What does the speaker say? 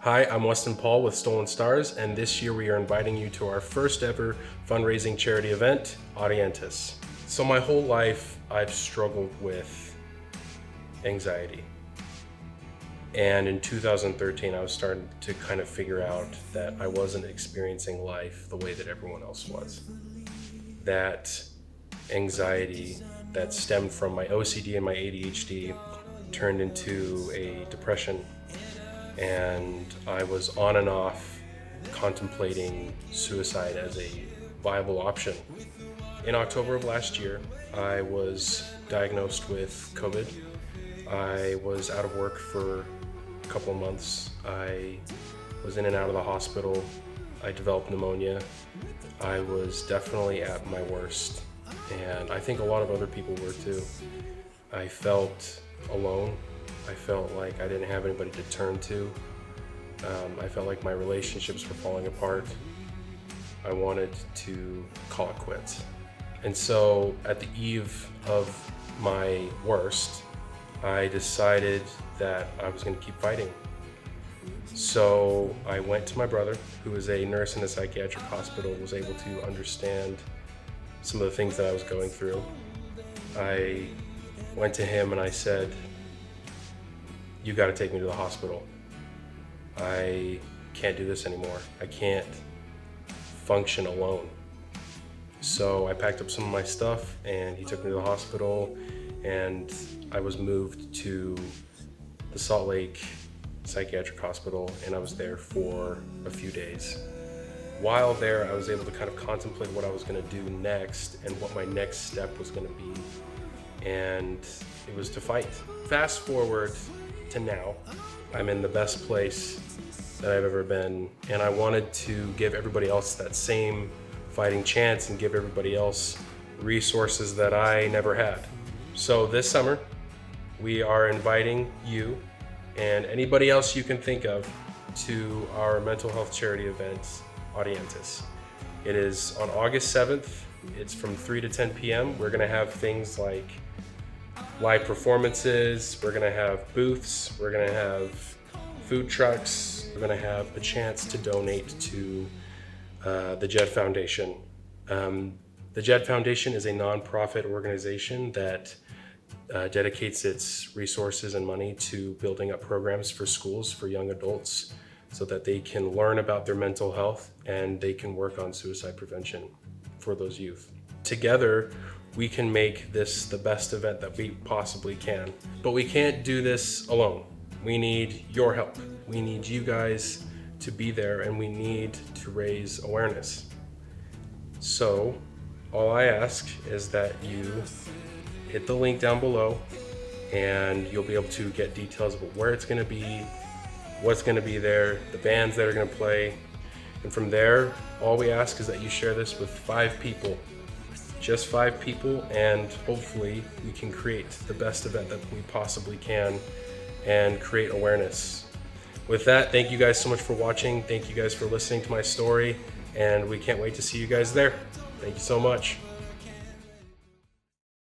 Hi, I'm Weston Paul with Stolen Stars, and this year we are inviting you to our first ever fundraising charity event, Audientis. So my whole life I've struggled with anxiety. And in 2013, I was starting to kind of figure out that I wasn't experiencing life the way that everyone else was. That anxiety that stemmed from my OCD and my ADHD turned into a depression, and I was on and off contemplating suicide as a viable option. In October of last year, I was diagnosed with COVID. I was out of work for a couple of months. I was in and out of the hospital. I developed pneumonia. I was definitely at my worst, and I think a lot of other people were too. I felt alone. I felt like I didn't have anybody to turn to. I felt like my relationships were falling apart. I wanted to call it quits. And so at the eve of my worst, I decided that I was going to keep fighting. So I went to my brother, who is a nurse in a psychiatric hospital, was able to understand some of the things that I was going through. I went to him and I said, "You got to take me to the hospital. I can't do this anymore. I can't function alone." So I packed up some of my stuff and he took me to the hospital, and I was moved to the Salt Lake Psychiatric Hospital, and I was there for a few days. While there, I was able to kind of contemplate what I was going to do next and what my next step was going to be, and it was to fight. Fast forward to now, I'm in the best place that I've ever been, and I wanted to give everybody else that same fighting chance and give everybody else resources that I never had. So this summer, we are inviting you and anybody else you can think of to our mental health charity event, Audientis. It is on August 7th. It's from 3 to 10 p.m. We're gonna have things like live performances, we're gonna have booths, we're gonna have food trucks, we're gonna have a chance to donate to the Jed Foundation. The Jed Foundation is a nonprofit organization that dedicates its resources and money to building up programs for schools for young adults so that they can learn about their mental health and they can work on suicide prevention for those youth. Together, we can make this the best event that we possibly can. But we can't do this alone. We need your help. We need you guys to be there, and we need to raise awareness. So all I ask is that you hit the link down below, and you'll be able to get details about where it's gonna be, what's gonna be there, the bands that are gonna play. And from there, all we ask is that you share this with 5 people, just 5 people, and hopefully we can create the best event that we possibly can and create awareness. With that, thank you guys so much for watching. Thank you guys for listening to my story, and we can't wait to see you guys there. Thank you so much.